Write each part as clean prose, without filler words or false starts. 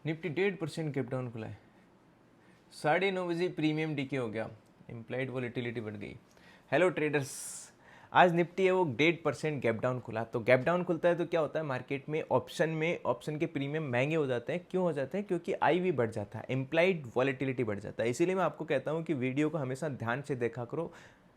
Nifty 1.5% gap down खुला है। 9:30 बजे प्रीमियम डीके हो गया, इम्प्लाइड वॉलेटिलिटी बढ़ गई। हेलो ट्रेडर्स, आज निफ्टी है वो 1.5% गैप डाउन खुला। तो गैप डाउन खुलता है तो क्या होता है मार्केट में ऑप्शन के प्रीमियम महंगे हो जाते हैं। क्यों हो जाते हैं? क्योंकि आईवी बढ़ जाता है, इम्प्लाइड वॉलेटिलिटी बढ़ जाता है। इसीलिए मैं आपको कहता हूँ कि वीडियो को हमेशा ध्यान से देखा करो।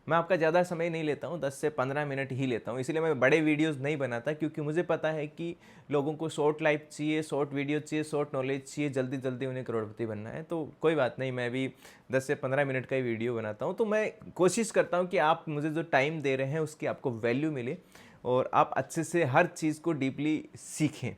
मैं आपका ज़्यादा समय नहीं लेता हूँ, 10 से 15 मिनट ही लेता हूँ। इसीलिए मैं बड़े वीडियोस नहीं बनाता, क्योंकि मुझे पता है कि लोगों को शॉर्ट लाइफ चाहिए, शॉर्ट वीडियो चाहिए, शॉर्ट नॉलेज चाहिए, जल्दी जल्दी उन्हें करोड़पति बनना है। तो कोई बात नहीं, मैं भी 10 से 15 मिनट का ही वीडियो बनाता हूँ। तो मैं कोशिश करता हूँ कि आप मुझे जो टाइम दे रहे हैं उसकी आपको वैल्यू मिले और आप अच्छे से हर चीज़ को डीपली सीखें।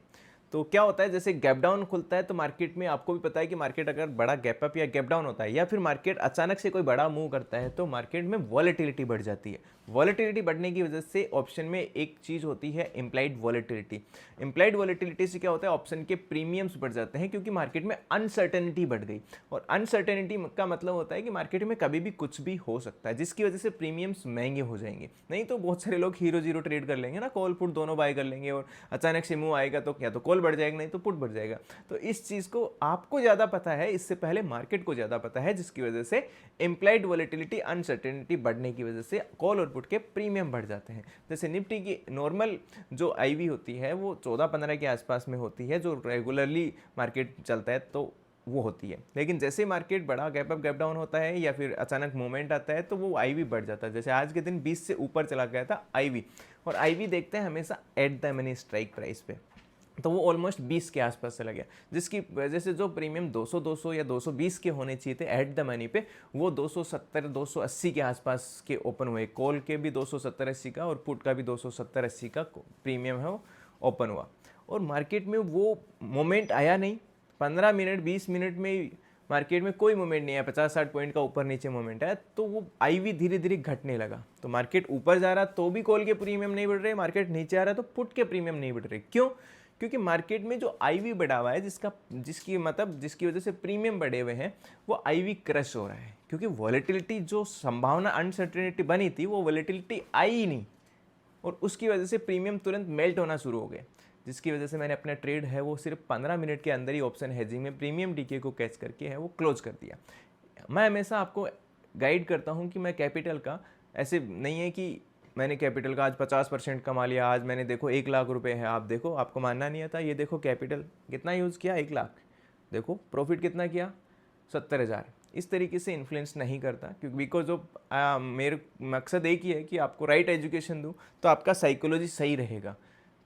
तो क्या होता है, जैसे गैप डाउन खुलता है तो मार्केट में आपको भी पता है कि मार्केट अगर बड़ा गैप अप या गैप डाउन होता है या फिर मार्केट अचानक से कोई बड़ा मूव करता है तो मार्केट में वॉलेटिलिटी बढ़ जाती है। वॉलेटिलिटी बढ़ने की वजह से ऑप्शन में एक चीज़ होती है इम्प्लाइड वॉलेटिलिटी। इम्प्लाइड वॉलेटिलिटी से क्या होता है, ऑप्शन के प्रीमियम्स बढ़ जाते हैं, क्योंकि मार्केट में अनसर्टेनिटी बढ़ गई। और अनसर्टेनिटी का मतलब होता है कि मार्केट में कभी भी कुछ भी हो सकता है, जिसकी वजह से प्रीमियम्स महंगे हो जाएंगे। नहीं तो बहुत सारे लोग हीरो जीरो ट्रेड कर लेंगे ना, कॉल पुट दोनों बाय कर लेंगे और अचानक से मूव आएगा तो या तो कॉल बढ़ जाएगा नहीं तो पुट बढ़ जाएगा। तो इस चीज़ को आपको ज़्यादा पता है, इससे पहले मार्केट को ज़्यादा पता है, जिसकी वजह से इम्प्लाइड वॉलेटिलिटी अनसर्टेनिटी बढ़ने की वजह से कॉल और पुट के प्रीमियम बढ़ जाते हैं। जैसे निफ्टी की नॉर्मल जो आईवी होती है वो 14-15 के आसपास में होती है, जो रेगुलरली मार्केट चलता है तो वो होती है। लेकिन जैसे मार्केट बड़ा गैप अप गैप डाउन होता है या फिर अचानक मूवमेंट आता है तो वो आईवी बढ़ जाता है। जैसे आज के दिन 20 से ऊपर चला गया था आईवी, और आईवी देखते हैं हमेशा at the money strike price पे, तो वो ऑलमोस्ट 20 के आसपास चला गया, जिसकी वजह से जो प्रीमियम 200 या 220 के होने चाहिए थे एट द मनी पे, वो 270-280 के आसपास के ओपन हुए। कॉल के भी 270-80 का और पुट का भी 270-80 का प्रीमियम है वो ओपन हुआ। और मार्केट में वो मोमेंट आया नहीं। 15 मिनट 20 मिनट में मार्केट में कोई मोमेंट नहीं है, 50-60 पॉइंट का ऊपर नीचे मोमेंट है, तो वो आईवी धीरे धीरे घटने लगा। तो मार्केट ऊपर जा रहा तो भी कॉल के प्रीमियम नहीं बढ़ रहे, मार्केट नीचे आ रहा तो पुट के प्रीमियम नहीं बढ़ रहे। क्यों? क्योंकि मार्केट में जो आईवी बढ़ा हुआ है, जिसकी वजह से प्रीमियम बढ़े हुए हैं, वो आईवी क्रश हो रहा है। क्योंकि वॉलेटिलिटी जो संभावना अनसर्टेनिटी बनी थी वो वॉलेटिलिटी आई ही नहीं, और उसकी वजह से प्रीमियम तुरंत मेल्ट होना शुरू हो गए, जिसकी वजह से मैंने अपना ट्रेड है वो सिर्फ 15 मिनट के अंदर ही ऑप्शन हेजिंग में प्रीमियम डीके को कैच करके है वो क्लोज कर दिया। मैं हमेशा आपको गाइड करता हूँ कि मैं कैपिटल का, ऐसे नहीं है कि मैंने कैपिटल का आज 50% कमा लिया, आज मैंने देखो 1 लाख रुपए है, आप देखो, आपको मानना नहीं आता, ये देखो कैपिटल कितना यूज़ किया, 1 लाख, देखो प्रॉफिट कितना किया, 70,000। इस तरीके से इन्फ्लुएंस नहीं करता, क्योंकि बिकॉज ऑफ मेरे मकसद एक ही है कि आपको राइट एजुकेशन दूँ तो आपका साइकोलॉजी सही रहेगा,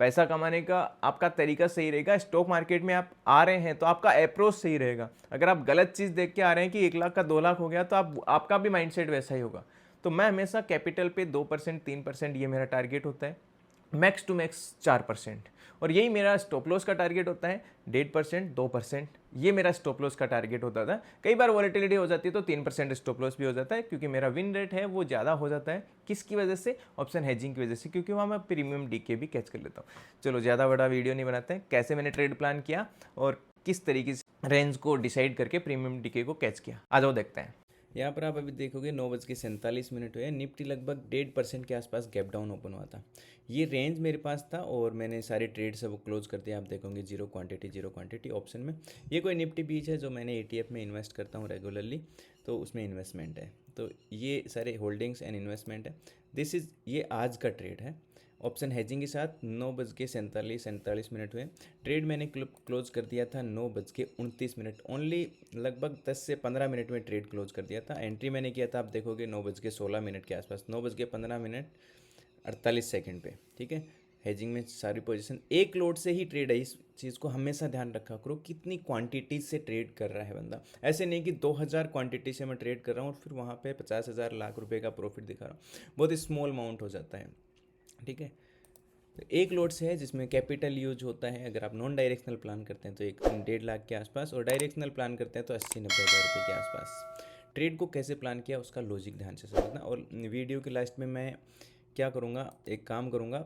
पैसा कमाने का आपका तरीका सही रहेगा। स्टॉक मार्केट में आप आ रहे हैं तो आपका अप्रोच सही रहेगा। अगर आप गलत चीज़ देख के आ रहे हैं कि 1 लाख का 2 लाख हो गया तो आपका भी माइंडसेट वैसा ही होगा। तो मैं हमेशा कैपिटल पे 2% 3% ये मेरा टारगेट होता है, मैक्स टू मैक्स 4%। और यही मेरा स्टॉप लॉस का टारगेट होता है, 1.5% 2%, ये मेरा स्टॉप लॉस का टारगेट होता था। कई बार वॉलेटिलिटी हो जाती है तो 3% स्टॉप लॉस भी हो जाता है, क्योंकि मेरा विन रेट है वो ज़्यादा हो जाता है। किसकी वजह से? ऑप्शन हेजिंग की वजह से, क्योंकि वहाँ मैं प्रीमियम डीके भी कैच कर लेता हूँ। चलो ज़्यादा बड़ा वीडियो नहीं बनाते हैं, कैसे मैंने ट्रेड प्लान किया और किस तरीके से रेंज को डिसाइड करके प्रीमियम डीके को कैच किया, आ जाओ देखते हैं। यहाँ पर आप अभी देखोगे 9:47 हुए, निफ्टी लगभग 1.5% के आसपास गैप डाउन ओपन हुआ था। ये रेंज मेरे पास था और मैंने सारे ट्रेड सब क्लोज कर दिया। आप देखोगे जीरो क्वांटिटी ऑप्शन में। ये कोई निफ्टी बीच है जो मैंने ETF में इन्वेस्ट करता हूँ रेगुलरली, तो उसमें इन्वेस्टमेंट है। तो ये सारे होल्डिंग्स एंड इन्वेस्टमेंट है। ये आज का ट्रेड है ऑप्शन हेजिंग के साथ। 9:47 हुए, ट्रेड मैंने क्लोज कर दिया था 9:29। ओनली लगभग 10 से 15 मिनट में ट्रेड क्लोज कर दिया था। एंट्री मैंने किया था, आप देखोगे 9:16 के आसपास, 9:15 48 पे, ठीक है। हेजिंग में सारी पोजीशन एक लोड से ही ट्रेड है। इस चीज़ को हमेशा ध्यान रखा करो, कितनी क्वांटिटी से ट्रेड कर रहा है बंदा। ऐसे नहीं कि 2000 क्वांटिटी से मैं ट्रेड कर रहा हूँ और फिर वहाँ पे 50,000 लाख रुपए का प्रॉफिट दिखा रहा हूँ, बहुत स्मॉल अमाउंट हो जाता है, ठीक है। तो एक लोड से है जिसमें कैपिटल यूज होता है। अगर आप नॉन डायरेक्शनल प्लान करते हैं तो 1.5 लाख के आसपास, और डायरेक्शनल प्लान करते हैं तो 80-90 हज़ार रुपये के आसपास। ट्रेड को कैसे प्लान किया उसका लॉजिक ध्यान से समझना। और वीडियो के लास्ट में मैं क्या करूँगा, एक काम करूँगा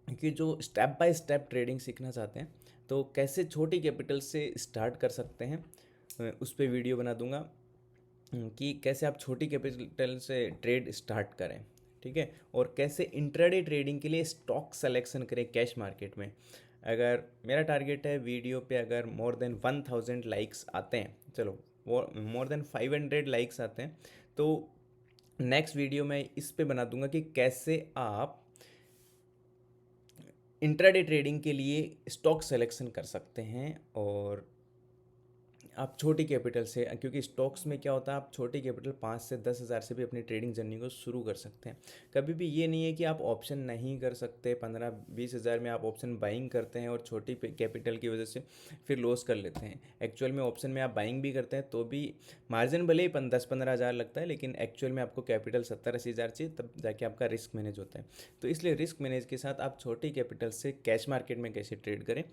कि जो स्टेप बाय स्टेप ट्रेडिंग सीखना चाहते हैं तो कैसे छोटी कैपिटल से स्टार्ट कर सकते हैं, उस पर वीडियो बना दूंगा कि कैसे आप छोटी कैपिटल से ट्रेड स्टार्ट करें, ठीक है। और कैसे इंट्राडे ट्रेडिंग के लिए स्टॉक सिलेक्शन करें कैश मार्केट में। अगर मेरा टारगेट है वीडियो पे अगर मोर देन 1000 लाइक्स आते हैं, चलो वो मोर देन 500 लाइक्स आते हैं, तो नेक्स्ट वीडियो मैं इस पे बना दूंगा कि कैसे आप इंट्राडे ट्रेडिंग के लिए स्टॉक सिलेक्शन कर सकते हैं। और आप छोटी कैपिटल से, क्योंकि स्टॉक्स में क्या होता है, आप छोटी कैपिटल 5 से 10 हज़ार से भी अपनी ट्रेडिंग जर्नी को शुरू कर सकते हैं। कभी भी ये नहीं है कि आप ऑप्शन नहीं कर सकते, 15-20 हज़ार में आप ऑप्शन बाइंग करते हैं और छोटी कैपिटल की वजह से फिर लॉस कर लेते हैं। एक्चुअल में ऑप्शन में आप बाइंग भी करते हैं तो भी मार्जिन भले ही 10-15 हज़ार लगता है, लेकिन एक्चुअल में आपको कैपिटल 70-80 हज़ार चाहिए, तब जाके आपका रिस्क मैनेज होता है। तो इसलिए रिस्क मैनेज के साथ आप छोटी कैपिटल से कैश मार्केट में कैसे ट्रेड करें,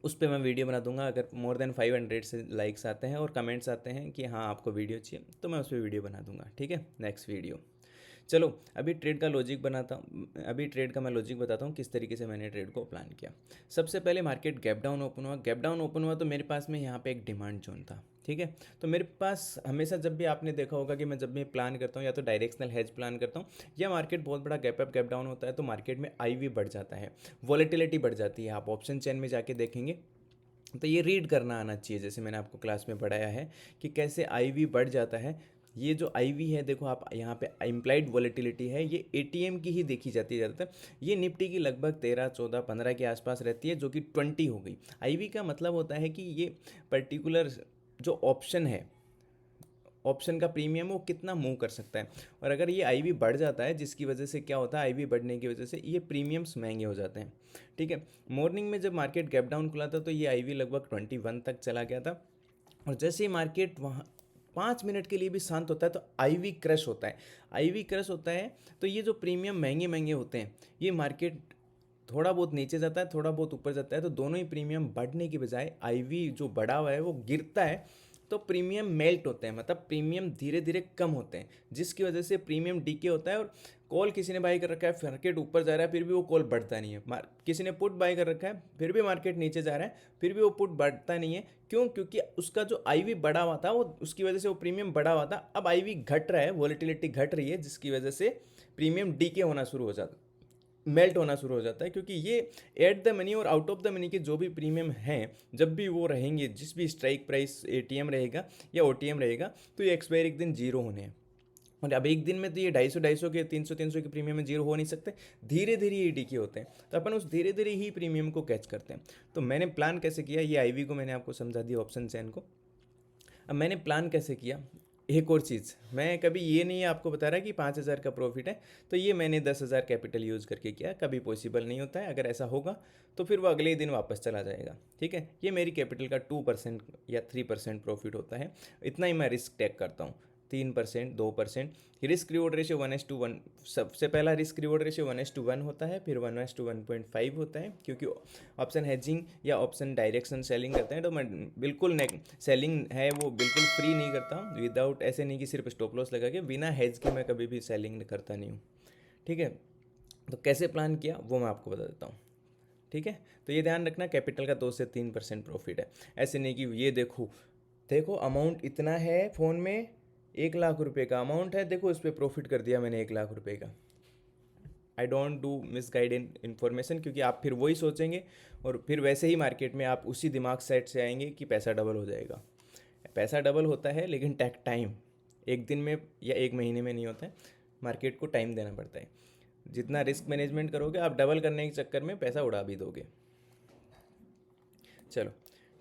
उस पर मैं वीडियो बना दूंगा। अगर मोर देन 500 से लाइक्स आते हैं और कमेंट्स आते हैं कि हाँ आपको वीडियो चाहिए, तो मैं उस पर वीडियो बना दूंगा। ठीक है, नेक्स्ट वीडियो। चलो अभी ट्रेड का लॉजिक बनाता हूँ, अभी ट्रेड का मैं लॉजिक बताता हूँ किस तरीके से मैंने ट्रेड को प्लान किया। सबसे पहले मार्केट गैप डाउन ओपन हुआ, गैप डाउन ओपन हुआ तो मेरे पास में यहाँ पे एक डिमांड जोन था। ठीक है, तो मेरे पास हमेशा, जब भी आपने देखा होगा कि मैं जब भी प्लान करता हूँ या तो डायरेक्शनल हेज प्लान करता हूँ या मार्केट बहुत बड़ा गैप अप गैप डाउन होता है, तो मार्केट में IV बढ़ जाता है, वॉलेटिलिटी बढ़ जाती है। आप ऑप्शन चेन में जाके देखेंगे तो ये रीड करना आना चाहिए, जैसे मैंने आपको क्लास में पढ़ाया है कि कैसे IV बढ़ जाता है। ये जो IV है, देखो आप यहाँ पे इम्प्लाइड वॉलेटिलिटी है, ये ATM की ही देखी जाती है ज़्यादातर। ये निफ्टी की लगभग 13, 14, 15 के आसपास रहती है, जो कि 20 हो गई। IV का मतलब होता है कि ये पर्टिकुलर जो ऑप्शन है, ऑप्शन का प्रीमियम वो कितना मूव कर सकता है। और अगर ये IV बढ़ जाता है, जिसकी वजह से क्या होता है, IV बढ़ने की वजह से ये प्रीमियम्स महंगे हो जाते हैं। ठीक है, मॉर्निंग में जब मार्केट गैप डाउन खुला था तो ये IV लगभग 21 तक चला गया था, और जैसे ही मार्केट वहाँ 5 मिनट के लिए भी शांत होता है तो IV क्रश होता है। IV क्रश होता है तो ये जो प्रीमियम महंगे महंगे होते हैं, ये मार्केट थोड़ा बहुत नीचे जाता है, थोड़ा बहुत ऊपर जाता है, तो दोनों ही प्रीमियम बढ़ने की बजाय IV जो बढ़ा हुआ है वो गिरता है, तो प्रीमियम मेल्ट होते हैं, मतलब प्रीमियम धीरे धीरे कम होते हैं, जिसकी वजह से प्रीमियम डीके होता है। और कॉल किसी ने बाई कर रखा है, मार्केट ऊपर जा रहा है, फिर भी वो कॉल बढ़ता नहीं है। किसी ने पुट बाई कर रखा है, फिर भी मार्केट नीचे जा रहा है, फिर भी वो पुट बढ़ता नहीं है। क्यों? क्योंकि उसका जो IV बढ़ा हुआ था, वो उसकी वजह से वो प्रीमियम बढ़ा हुआ था। अब IV घट रहा है, वॉलेटिलिटी घट रही है, जिसकी वजह से प्रीमियम डीके होना शुरू हो जाता है, मेल्ट होना शुरू हो जाता है। क्योंकि ये एट द मनी और आउट ऑफ द मनी के जो भी प्रीमियम हैं, जब भी वो रहेंगे, जिस भी स्ट्राइक प्राइस ATM रहेगा या OTM रहेगा, तो ये एक्सपायर एक दिन जीरो होने हैं। और अब एक दिन में तो ये 250 के 300 के प्रीमियम में जीरो हो नहीं सकते, धीरे धीरे ये डीके होते हैं, तो अपन उस धीरे धीरे ही प्रीमियम को कैच करते हैं। तो मैंने प्लान कैसे किया, ये IV को मैंने आपको समझा दिया, ऑप्शन चैन को। अब मैंने प्लान कैसे किया, एक और चीज़, मैं कभी ये नहीं आपको बता रहा कि 5,000 का प्रॉफिट है तो ये मैंने 10,000 कैपिटल यूज़ करके किया, कभी पॉसिबल नहीं होता है। अगर ऐसा होगा तो फिर वो अगले ही दिन वापस चला जाएगा। ठीक है, ये मेरी कैपिटल का 2% या 3% प्रॉफिट होता है, इतना ही मैं रिस्क टेक करता हूँ। 3%, 2%। रिस्क रिवॉर्ड रेशियो 1:1, सबसे पहला रिस्क रिवॉर्ड रेशियो 1:1 होता है, फिर 1:1.5 होता है, क्योंकि ऑप्शन हेजिंग या ऑप्शन डायरेक्शन सेलिंग करते हैं तो मैं बिल्कुल सेलिंग है वो बिल्कुल फ्री नहीं करता हूँ विदाउट, ऐसे नहीं कि सिर्फ स्टॉप लॉस लगा के, बिना हेज के मैं कभी भी सेलिंग करता नहीं हूँ। ठीक है, तो कैसे प्लान किया वो मैं आपको बता देता हूँ। ठीक है, तो ये ध्यान रखना, कैपिटल का 2 से 3% प्रॉफिट है। ऐसे नहीं कि ये देखो देखो अमाउंट इतना है फ़ोन में, 1,00,000 का अमाउंट है, देखो इस पर प्रॉफिट कर दिया मैंने 1,00,000 का। I don't do misguide information, क्योंकि आप फिर वही सोचेंगे और फिर वैसे ही मार्केट में आप उसी दिमाग सेट से आएंगे कि पैसा डबल हो जाएगा। पैसा डबल होता है लेकिन टेक टाइम, एक दिन में या एक महीने में नहीं होता है, मार्केट को टाइम देना पड़ता है। जितना रिस्क मैनेजमेंट करोगे आप, डबल करने के चक्कर में पैसा उड़ा भी दोगे। चलो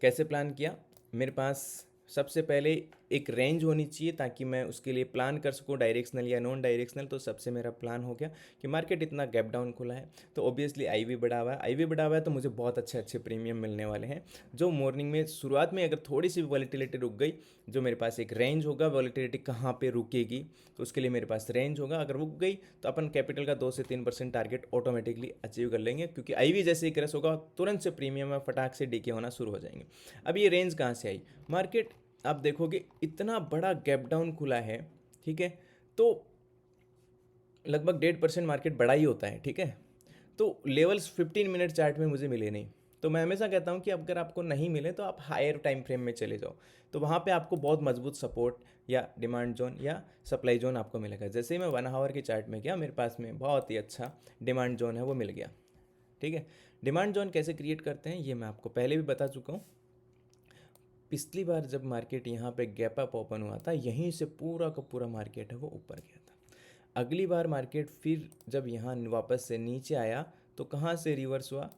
कैसे प्लान किया, मेरे पास सबसे पहले एक रेंज होनी चाहिए ताकि मैं उसके लिए प्लान कर सकूँ, डायरेक्शनल या नॉन डायरेक्शनल। तो सबसे मेरा प्लान हो गया कि मार्केट इतना गैप डाउन खुला है तो ऑब्वियसली IV बढ़ा हुआ है, IV बढ़ा हुआ है तो मुझे बहुत अच्छे अच्छे प्रीमियम मिलने वाले हैं। जो मॉर्निंग में शुरुआत में अगर थोड़ी सी वॉलेटिलिटी रुक गई, जो मेरे पास एक रेंज होगा, वॉलेटिलिटी कहाँ पे रुकेगी तो उसके लिए मेरे पास रेंज होगा, अगर रुक गई तो अपन कैपिटल का 2 से 3% टारगेट ऑटोमेटिकली अचीव कर लेंगे, क्योंकि IV जैसे ही क्रैश होगा तुरंत से प्रीमियम में फटाक से डीके होना शुरू हो जाएंगे। अब ये रेंज कहाँ से आई, मार्केट आप देखोगे इतना बड़ा गैप डाउन खुला है, ठीक है, तो लगभग 1.5% मार्केट बड़ा ही होता है। ठीक है, तो लेवल्स 15 मिनट चार्ट में मुझे मिले नहीं, तो मैं हमेशा कहता हूँ कि अगर आपको नहीं मिले तो आप हायर टाइम फ्रेम में चले जाओ, तो वहाँ पे आपको बहुत मजबूत सपोर्ट या डिमांड जोन या सप्लाई जोन आपको मिलेगा। जैसे ही मैं 1 आवर के चार्ट में गया, मेरे पास में बहुत ही अच्छा डिमांड जोन है वो मिल गया। ठीक है, डिमांड जोन कैसे क्रिएट करते हैं ये मैं आपको पहले भी बता चुका हूँ। पिछली बार जब मार्केट यहाँ पे गैप अप ओपन हुआ था, यहीं से पूरा का पूरा मार्केट है वो ऊपर गया था। अगली बार मार्केट फिर जब यहाँ वापस से नीचे आया तो कहाँ से रिवर्स हुआ,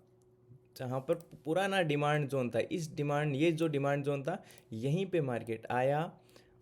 जहाँ पर पुराना डिमांड जोन था, इस डिमांड ये जो डिमांड जोन था यहीं पे मार्केट आया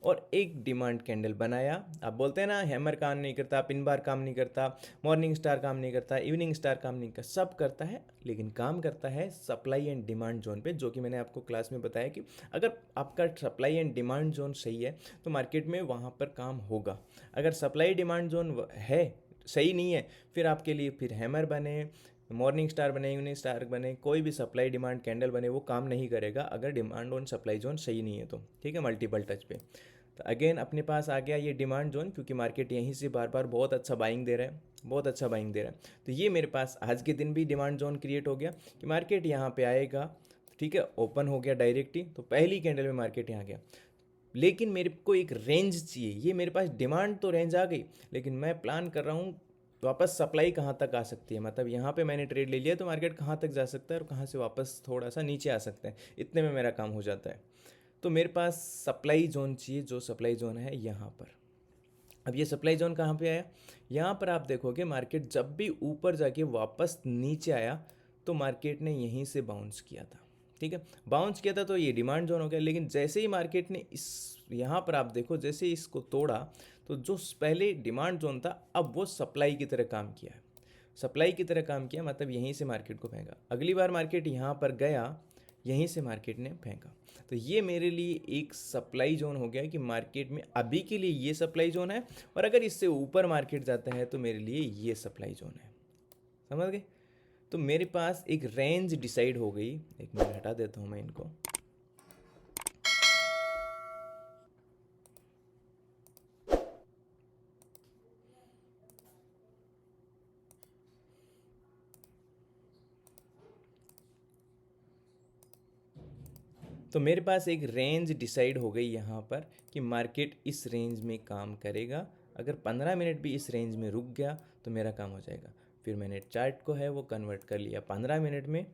और एक डिमांड कैंडल बनाया। आप बोलते हैं ना हैमर काम नहीं करता, पिन बार काम नहीं करता, मॉर्निंग स्टार काम नहीं करता, इवनिंग स्टार काम नहीं करता, सब करता है लेकिन काम करता है सप्लाई एंड डिमांड जोन पे, जो कि मैंने आपको क्लास में बताया कि अगर आपका सप्लाई एंड डिमांड जोन सही है तो मार्केट में वहाँ पर काम होगा। अगर सप्लाई डिमांड जोन है सही नहीं है, फिर आपके लिए फिर हैमर बने, मॉर्निंग स्टार बने, इवनिंग स्टार बने, कोई भी सप्लाई डिमांड कैंडल बने, वो काम नहीं करेगा अगर डिमांड ऑन सप्लाई जोन सही नहीं है तो, ठीक है, मल्टीपल टच पे। तो अगेन अपने पास आ गया ये डिमांड जोन, क्योंकि मार्केट यहीं से बार बार बहुत अच्छा बाइंग दे रहा है, बहुत अच्छा बाइंग दे रहा है। तो ये मेरे पास आज के दिन भी डिमांड जोन क्रिएट हो गया कि मार्केट यहाँ पे आएगा, ठीक है, ओपन हो गया डायरेक्ट ही, तो पहली कैंडल में मार्केट यहाँ गया। लेकिन मेरे को एक रेंज चाहिए, ये मेरे पास डिमांड तो रेंज आ गई, लेकिन मैं प्लान कर रहा हूँ वापस सप्लाई कहाँ तक आ सकती है, मतलब यहाँ पे मैंने ट्रेड ले लिया तो मार्केट कहाँ तक जा सकता है और कहाँ से वापस थोड़ा सा नीचे आ सकता है, इतने में मेरा काम हो जाता है। तो मेरे पास सप्लाई जोन चाहिए, जो सप्लाई जोन है यहाँ पर। अब ये सप्लाई जोन कहाँ पे आया, यहाँ पर आप देखोगे मार्केट जब भी ऊपर जाके वापस नीचे आया तो मार्केट ने यहीं से बाउंस किया था, ठीक है, बाउंस किया था तो ये डिमांड जोन हो गया। लेकिन जैसे ही मार्केट ने इस यहाँ पर आप देखो जैसे इसको तोड़ा तो जो पहले डिमांड जोन था अब वो सप्लाई की तरह काम किया है, सप्लाई की तरह काम किया, मतलब यहीं से मार्केट को फेंका। अगली बार मार्केट यहाँ पर गया, यहीं से मार्केट ने फेंका, तो ये मेरे लिए एक सप्लाई जोन हो गया कि मार्केट में अभी के लिए ये सप्लाई जोन है, और अगर इससे ऊपर मार्केट जाता है तो मेरे लिए ये सप्लाई जोन है। समझ गए? तो मेरे पास एक रेंज डिसाइड हो गई। एक मिनट हटा देता हूँ मैं इनको। तो मेरे पास एक रेंज डिसाइड हो गई यहाँ पर कि मार्केट इस रेंज में काम करेगा, अगर 15 मिनट भी इस रेंज में रुक गया तो मेरा काम हो जाएगा। फिर मैंने चार्ट को है वो कन्वर्ट कर लिया 15 मिनट में,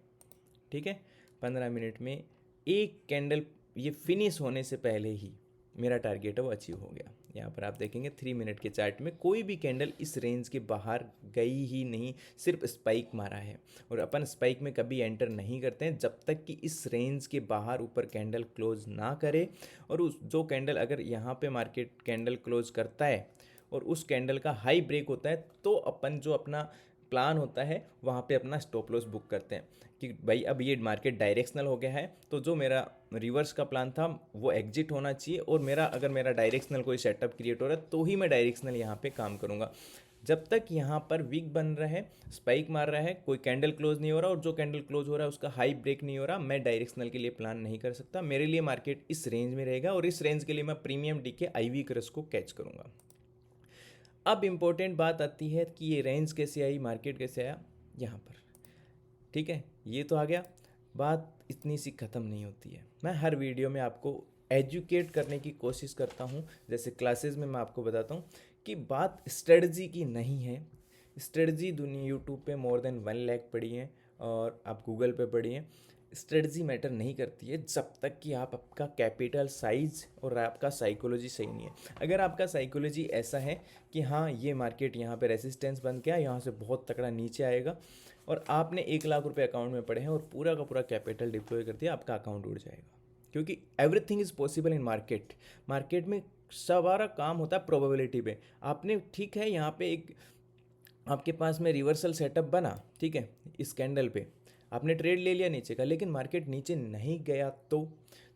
ठीक है, 15 मिनट में एक कैंडल ये फिनिश होने से पहले ही मेरा टारगेट है वो अचीव हो गया। यहाँ पर आप देखेंगे 3 मिनट के चार्ट में कोई भी कैंडल इस रेंज के बाहर गई ही नहीं, सिर्फ स्पाइक मारा है। और अपन स्पाइक में कभी एंटर नहीं करते हैं जब तक कि इस रेंज के बाहर ऊपर कैंडल क्लोज ना करे। और उस जो कैंडल अगर यहाँ पे मार्केट कैंडल क्लोज करता है और उस कैंडल का हाई ब्रेक होता है तो अपन जो अपना प्लान होता है वहाँ पे अपना स्टॉप लॉस बुक करते हैं कि भाई अब ये मार्केट डायरेक्शनल हो गया है, तो जो मेरा रिवर्स का प्लान था वो एग्जिट होना चाहिए, और मेरा अगर मेरा डायरेक्शनल कोई सेटअप क्रिएट हो रहा है तो ही मैं डायरेक्शनल यहाँ पे काम करूँगा। जब तक यहाँ पर वीक बन रहा है, स्पाइक मार रहा है, कोई कैंडल क्लोज नहीं हो रहा, और जो कैंडल क्लोज हो रहा है उसका हाई ब्रेक नहीं हो रहा, मैं डायरेक्शनल के लिए प्लान नहीं कर सकता। मेरे लिए मार्केट इस रेंज में रहेगा और इस रेंज के लिए मैं प्रीमियम डीके IV क्रस को कैच करूँगा। अब इम्पोर्टेंट बात आती है कि ये रेंज कैसे आई, मार्केट कैसे आया यहाँ पर, ठीक है, ये तो आ गया। बात इतनी सी ख़त्म नहीं होती है, मैं हर वीडियो में आपको एजुकेट करने की कोशिश करता हूँ। जैसे क्लासेस में मैं आपको बताता हूँ कि बात स्ट्रेटजी की नहीं है। स्ट्रेटजी दुनिया यूट्यूब पे मोर देन 1 लाख पड़ी है और आप गूगल पे पढ़ी हैं। स्ट्रेटजी मैटर नहीं करती है जब तक कि आपका कैपिटल साइज और आपका साइकोलॉजी सही नहीं है। अगर आपका साइकोलॉजी ऐसा है कि हाँ ये मार्केट यहाँ पे रेसिस्टेंस बन गया, यहाँ से बहुत तगड़ा नीचे आएगा, और आपने 1 लाख रुपए अकाउंट में पड़े हैं और पूरा का पूरा कैपिटल डिप्लॉय कर दिया, आपका अकाउंट उड़ जाएगा। क्योंकि everything is possible in market. Market में सारा काम होता है प्रोबेबिलिटी पे। आपने ठीक है यहाँ पे एक आपके पास में रिवर्सल सेटअप बना, ठीक है, इस कैंडल पे आपने ट्रेड ले लिया नीचे का, लेकिन मार्केट नीचे नहीं गया तो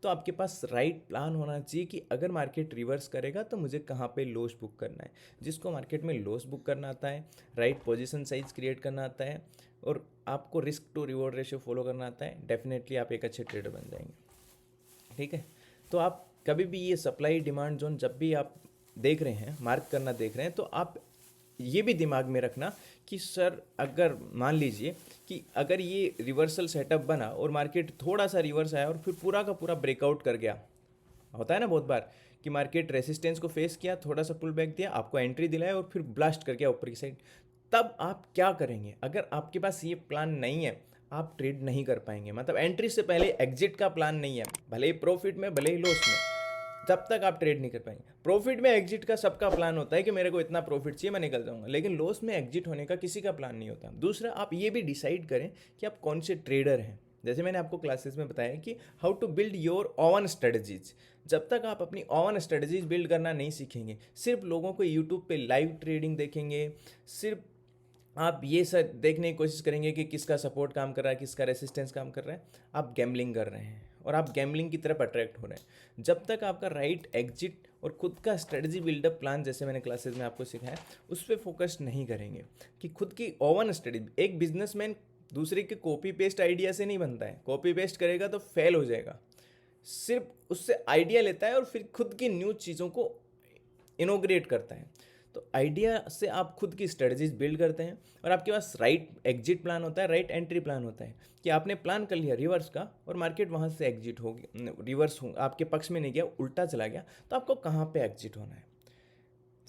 आपके पास राइट प्लान होना चाहिए कि अगर मार्केट रिवर्स करेगा तो मुझे कहाँ पे लॉस बुक करना है। जिसको मार्केट में लॉस बुक करना आता है, राइट पोजीशन साइज क्रिएट करना आता है, और आपको risk to reward ratio follow करना आता है, डेफिनेटली आप एक अच्छे ट्रेडर बन जाएंगे, ठीक है। तो आप कभी भी ये सप्लाई डिमांड जोन जब भी आप देख रहे हैं, मार्क करना देख रहे हैं, तो आप ये भी दिमाग में रखना कि सर अगर मान लीजिए कि अगर ये रिवर्सल सेटअप बना और मार्केट थोड़ा सा रिवर्स आया और फिर पूरा का पूरा ब्रेकआउट कर गया, होता है ना बहुत बार कि मार्केट रेसिस्टेंस को फेस किया, थोड़ा सा पुल बैक दिया, आपको एंट्री दिलाया और फिर ब्लास्ट कर गया ऊपर की साइड, तब आप क्या करेंगे? अगर आपके पास ये प्लान नहीं है, आप ट्रेड नहीं कर पाएंगे। मतलब एंट्री से पहले एग्जिट का प्लान नहीं है, भले ही प्रॉफिट में भले ही लॉस में, तब तक आप ट्रेड नहीं कर पाएंगे। प्रॉफिट में एग्जिट का सबका प्लान होता है कि मेरे को इतना प्रॉफिट चाहिए, मैं निकल जाऊंगा, लेकिन लॉस में एग्जिट होने का किसी का प्लान नहीं होता। दूसरा, आप ये भी डिसाइड करें कि आप कौन से ट्रेडर हैं। जैसे मैंने आपको क्लासेस में बताया कि how to build your own strategies. जब तक आप अपनी ओवन स्ट्रेटजीज बिल्ड करना नहीं सीखेंगे, सिर्फ लोगों को यूट्यूब पे लाइव ट्रेडिंग देखेंगे, सिर्फ आप ये सब देखने की कोशिश करेंगे कि किसका सपोर्ट काम कर रहा है, किसका रेसिस्टेंस काम कर रहा है, आप गैम्बलिंग कर रहे हैं और आप गैम्बलिंग की तरफ अट्रैक्ट हो रहे हैं। जब तक आपका राइट एग्जिट और खुद का स्ट्रेटजी बिल्डअप प्लान, जैसे मैंने क्लासेस में आपको सिखाया, उस पर फोकस नहीं करेंगे कि खुद की ओवन स्ट्रेटजी। एक बिजनेसमैन दूसरे के कॉपी पेस्ट आइडिया से नहीं बनता है, कॉपी पेस्ट करेगा तो फेल हो जाएगा। सिर्फ उससे आइडिया लेता है और फिर खुद की न्यू चीज़ों को इनोग्रेट करता है। तो आइडिया से आप खुद की स्ट्रेटजीज बिल्ड करते हैं और आपके पास राइट एग्जिट प्लान होता है, राइट एंट्री प्लान होता है कि आपने प्लान कर लिया रिवर्स का और मार्केट वहाँ से एग्जिट हो गया, रिवर्स हो आपके पक्ष में नहीं गया, उल्टा चला गया, तो आपको कहाँ पे एग्जिट होना है।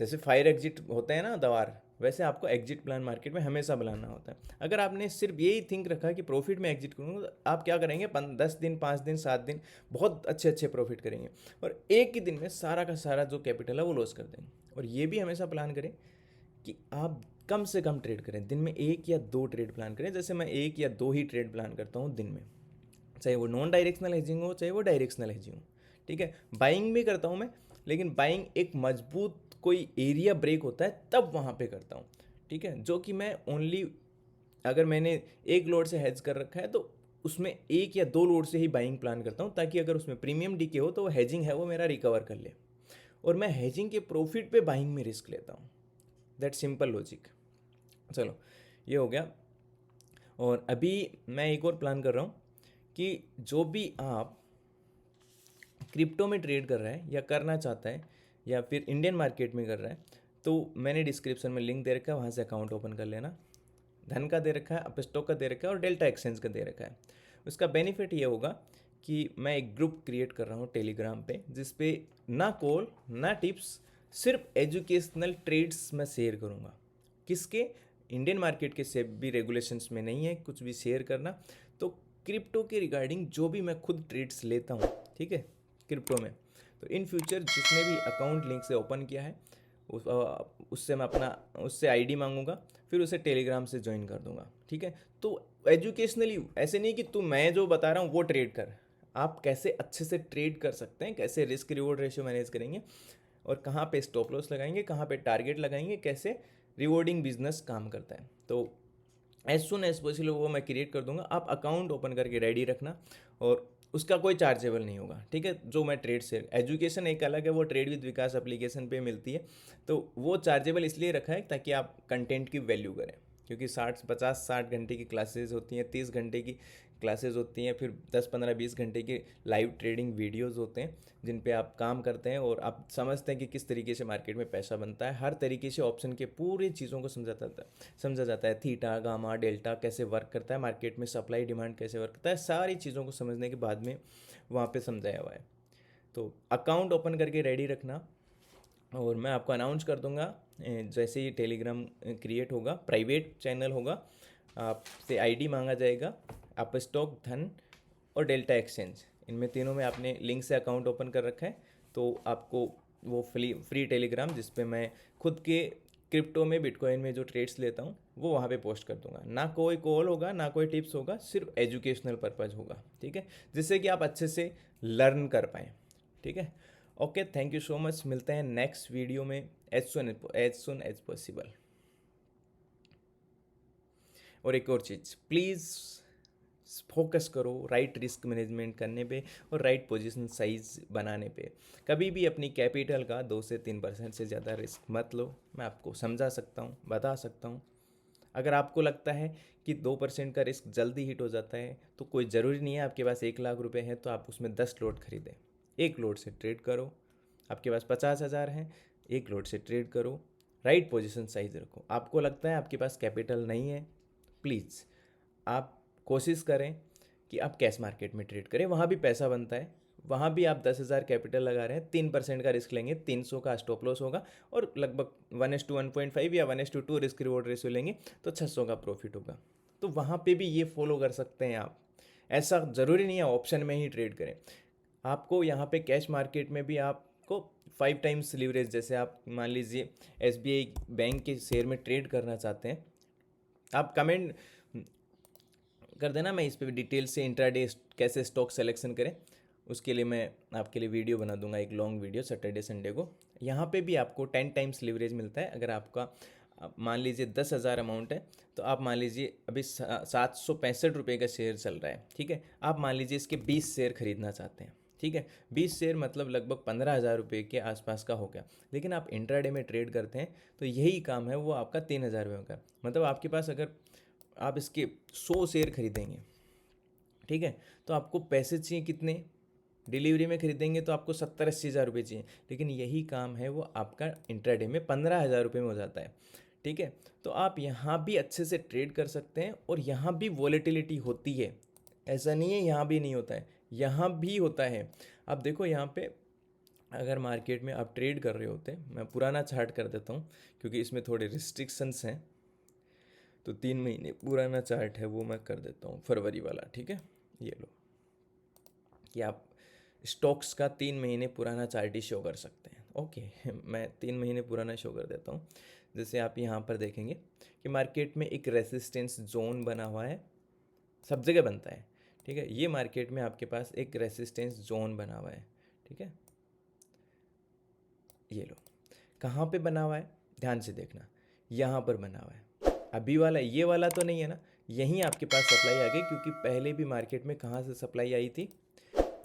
जैसे फायर एग्जिट होते हैं ना दवार, वैसे आपको एग्जिट प्लान मार्केट में हमेशा बनाना होता है। अगर आपने सिर्फ यही थिंक रखा कि प्रॉफिट में एग्जिट करूँगा, तो आप क्या करेंगे, 10 दिन, 5 दिन, 7 दिन बहुत अच्छे अच्छे प्रॉफिट करेंगे और एक ही दिन में सारा का सारा जो कैपिटल है वो लॉस कर देंगे। और ये भी हमेशा प्लान करें कि आप कम से कम ट्रेड करें, दिन में 1 या 2 ट्रेड प्लान करें। जैसे मैं 1 या 2 ही ट्रेड प्लान करता हूँ दिन में, चाहे वो नॉन डायरेक्शनल हेजिंग हो चाहे वो डायरेक्शनल हेजिंग हो, ठीक है। बाइंग भी करता हूँ मैं, लेकिन बाइंग एक मजबूत कोई एरिया ब्रेक होता है तब वहाँ पे करता हूँ, ठीक है। जो कि मैं ओनली, अगर मैंने एक लोड से हेज कर रखा है तो उसमें 1 या 2 लोड से ही बाइंग प्लान करता हूँ, ताकि अगर उसमें प्रीमियम डीके हो तो वो हेजिंग है वो मेरा रिकवर कर ले, और मैं हेजिंग के प्रॉफिट पे बाइंग में रिस्क लेता हूँ। That simple logic. चलो, ये हो गया। और अभी मैं एक और प्लान कर रहा हूँ कि जो भी आप क्रिप्टो में ट्रेड कर रहा है या करना चाहता है या फिर इंडियन मार्केट में कर रहा है, तो मैंने डिस्क्रिप्शन में लिंक दे रखा है, वहाँ से अकाउंट ओपन कर लेना। धन का दे रखा है, अपस्टॉक का दे रखा है और डेल्टा एक्सचेंज का दे रखा है। उसका बेनिफिट ये होगा कि मैं एक ग्रुप क्रिएट कर रहा हूँ टेलीग्राम पे, जिस पे ना कॉल ना टिप्स, सिर्फ एजुकेशनल ट्रेड्स मैं शेयर करूँगा। किसके? इंडियन मार्केट के से भी रेगुलेशंस में नहीं है कुछ भी शेयर करना। तो क्रिप्टो के रिगार्डिंग जो भी मैं खुद ट्रेड्स लेता हूँ, ठीक है, क्रिप्टो में, तो इन फ्यूचर जिसने भी अकाउंट लिंक से ओपन किया है उससे मैं अपना उससे आईडी मांगूंगा, फिर उसे टेलीग्राम से ज्वाइन कर दूंगा, ठीक है। तो एजुकेशनली, ऐसे नहीं कि तू मैं जो बता रहा हूँ वो ट्रेड कर, आप कैसे अच्छे से ट्रेड कर सकते हैं, कैसे रिस्क रिवॉर्ड रेशियो मैनेज करेंगे और कहाँ पे स्टॉप लॉस लगाएंगे, कहाँ पे टारगेट लगाएंगे, कैसे रिवॉर्डिंग बिजनेस काम करता है, तो एज सुन एज पॉसिबल वो मैं क्रिएट कर दूंगा। आप अकाउंट ओपन करके रेडी रखना और उसका कोई चार्जेबल नहीं होगा, ठीक है। जो मैं ट्रेड से, एजुकेशन एक अलग है, वो ट्रेड विद विकास एप्लीकेशन पे मिलती है, तो वो चार्जेबल इसलिए रखा है ताकि आप कंटेंट की वैल्यू करें, क्योंकि 60 घंटे की क्लासेस होती हैं, 30 घंटे की क्लासेस होती हैं, फिर 10-15-20 घंटे के लाइव ट्रेडिंग वीडियोस होते हैं जिन पे आप काम करते हैं और आप समझते हैं कि किस तरीके से मार्केट में पैसा बनता है। हर तरीके से ऑप्शन के पूरी चीज़ों को समझा जाता है, थीटा, गामा, डेल्टा कैसे वर्क करता है मार्केट में, सप्लाई डिमांड कैसे वर्क करता है, सारी चीज़ों को समझने के बाद में वहाँ पर समझाया हुआ है। तो अकाउंट ओपन करके रेडी रखना और मैं आपको अनाउंस कर दूंगा जैसे ही टेलीग्राम क्रिएट होगा, प्राइवेट चैनल होगा, आपसे आईडी मांगा जाएगा, आप स्टॉक, धन और डेल्टा एक्सचेंज, इनमें तीनों में आपने लिंक से अकाउंट ओपन कर रखा है, तो आपको वो फ्री टेलीग्राम जिस पे मैं खुद के क्रिप्टो में, बिटकॉइन में जो ट्रेड्स लेता हूँ वो वहाँ पे पोस्ट कर दूंगा। ना कोई कॉल होगा, ना कोई टिप्स होगा, सिर्फ एजुकेशनल पर्पज़ होगा, ठीक है, जिससे कि आप अच्छे से लर्न कर पाएँ, ठीक है। Okay, thank you so much, मिलते हैं नेक्स्ट वीडियो में एज सुन एज पॉसिबल। और एक और चीज़, प्लीज़ फोकस करो राइट रिस्क मैनेजमेंट करने पे और राइट पोजीशन साइज बनाने पे। कभी भी अपनी कैपिटल का 2 से 3% से ज़्यादा रिस्क मत लो। मैं आपको समझा सकता हूँ, बता सकता हूँ। अगर आपको लगता है कि 2% का रिस्क जल्दी हिट हो जाता है, तो कोई ज़रूरी नहीं है आपके पास 1 लाख रुपए है तो आप उसमें 10 लोट खरीदें। 1 लोट से ट्रेड करो। आपके पास 50,000 हैं, 1 लोट से ट्रेड करो, राइट पोजीशन साइज रखो। आपको लगता है आपके पास कैपिटल नहीं है, प्लीज़ आप कोशिश करें कि आप कैश मार्केट में ट्रेड करें, वहाँ भी पैसा बनता है। वहाँ भी आप 10,000 कैपिटल लगा रहे हैं, 3% का रिस्क लेंगे, 300 का स्टॉप लॉस होगा और लगभग 1:1.5 या 1:2 रिस्क रिवॉर्ड रेशियो लेंगे तो 600 का प्रॉफिट होगा। तो वहाँ पे भी ये फॉलो कर सकते हैं आप। ऐसा ज़रूरी नहीं है ऑप्शन में ही ट्रेड करें। आपको यहाँ पे कैश मार्केट में भी आपको 5 टाइम्स लीवरेज, जैसे आप मान लीजिए SBI बैंक के शेयर में ट्रेड करना चाहते हैं, आप कमेंट कर देना, मैं इस पे भी डिटेल से इंट्राडे कैसे स्टॉक सिलेक्शन करें उसके लिए मैं आपके लिए वीडियो बना दूंगा, एक लॉन्ग वीडियो सैटरडे संडे को। यहाँ पे भी आपको 10 टाइम्स लीवरेज मिलता है। अगर आपका मान लीजिए 10,000 अमाउंट है, तो आप मान लीजिए अभी 765 रुपये का शेयर चल रहा है, ठीक है। आप मान लीजिए इसके 20 शेयर खरीदना चाहते हैं, ठीक है। 20 शेयर मतलब लगभग 15,000 रुपये के आसपास का हो गया। लेकिन आप इंट्राडे में ट्रेड करते हैं तो यही काम है वो आपका 3,000 रुपये का। मतलब आपके पास अगर आप इसके 100 शेयर खरीदेंगे, ठीक है, तो आपको पैसे चाहिए कितने, डिलीवरी में खरीदेंगे तो आपको 70-80 हज़ार रुपये चाहिए। लेकिन यही काम है वो आपका इंट्राडे में 15,000 रुपये में हो जाता है, ठीक है। तो आप यहाँ भी अच्छे से ट्रेड कर सकते हैं और यहाँ भी वॉलेटिलिटी होती है, ऐसा नहीं है यहाँ भी नहीं होता है, यहाँ भी होता है। आप देखो यहाँ पे अगर मार्केट में आप ट्रेड कर रहे होते हैं, मैं पुराना चार्ट कर देता हूँ क्योंकि इसमें थोड़े रिस्ट्रिक्शंस हैं, तो 3 महीने पुराना चार्ट है वो मैं कर देता हूँ, फरवरी वाला, ठीक है। ये लो कि आप स्टॉक्स का 3 महीने पुराना चार्ट ही शो कर सकते हैं। ओके मैं 3 महीने पुराना शो कर देता हूँ। जैसे आप यहाँ पर देखेंगे कि मार्केट में एक रेसिस्टेंस जोन बना हुआ है, सब जगह बनता है, ठीक है। ये मार्केट में आपके पास एक रेसिस्टेंस जोन बना हुआ है, ठीक है। ये लो कहाँ पे बना हुआ है, ध्यान से देखना, यहाँ पर बना हुआ है। अभी वाला ये वाला तो नहीं है ना, यहीं आपके पास सप्लाई आ गई, क्योंकि पहले भी मार्केट में कहाँ से सप्लाई आई थी,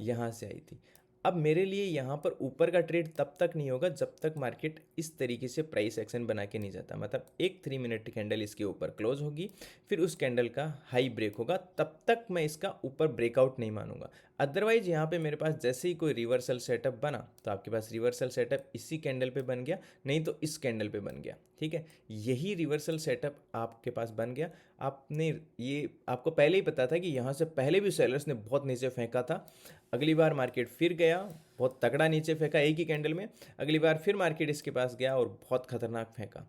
यहाँ से आई थी। अब मेरे लिए यहाँ पर ऊपर का ट्रेड तब तक नहीं होगा जब तक मार्केट इस तरीके से प्राइस एक्शन बना के नहीं जाता। मतलब एक 3 मिनट कैंडल इसके ऊपर क्लोज होगी, फिर उस कैंडल का हाई ब्रेक होगा, तब तक मैं इसका ऊपर ब्रेकआउट नहीं मानूंगा। अदरवाइज यहाँ पे मेरे पास जैसे ही कोई रिवर्सल सेटअप बना, तो आपके पास रिवर्सल सेटअप इसी कैंडल पे बन गया, नहीं तो इस कैंडल पे बन गया, ठीक है। यही रिवर्सल सेटअप आपके पास बन गया। आपने ये आपको पहले ही पता था कि यहाँ से पहले भी सेलर्स ने बहुत नीचे फेंका था, अगली बार मार्केट फिर गया, बहुत तगड़ा नीचे फेंका एक ही कैंडल में, अगली बार फिर मार्केट इसके पास गया और बहुत खतरनाक फेंका।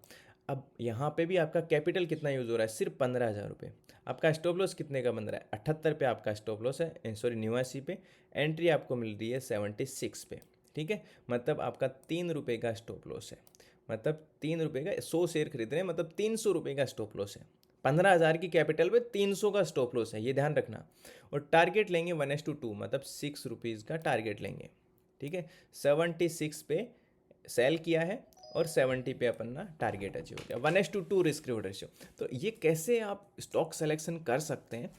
अब यहाँ पे भी आपका कैपिटल कितना यूज़ हो रहा है, सिर्फ 15,000 रुपये। आपका स्टॉप लॉस कितने का बन रहा है, 78 पे आपका स्टॉप लॉस है, सॉरी 89 पे। एंट्री आपको मिल रही है 76 पे, ठीक है। मतलब आपका 3 रुपये का स्टॉप लॉस है, मतलब 3 रुपये का 100 शेयर खरीद रहे हैं, मतलब 300 रुपये का स्टॉप लॉस है। 15,000 की कैपिटल पे 300 का स्टॉप लॉस है, ये ध्यान रखना। और टारगेट लेंगे 1:2, मतलब 6 रुपीज़ का टारगेट लेंगे, ठीक है। 76 पे सेल किया है और 70 पे अपन ना टारगेट अचीव हो गया, 1:2 रिस्क रिवॉर्ड रेशियो। तो ये कैसे आप स्टॉक सिलेक्शन कर सकते हैं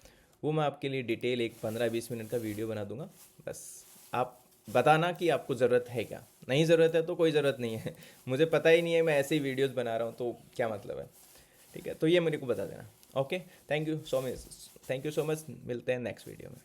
वो मैं आपके लिए डिटेल एक 15-20 मिनट का वीडियो बना दूंगा। बस आप बताना कि आपको ज़रूरत है क्या, नहीं ज़रूरत है तो कोई ज़रूरत नहीं है, मुझे पता ही नहीं है, मैं ऐसे ही वीडियोस बना रहा हूँ तो क्या मतलब है, ठीक है। तो ये मेरे को बता देना। Okay, thank you so much, मिलते हैं नेक्स्ट वीडियो में।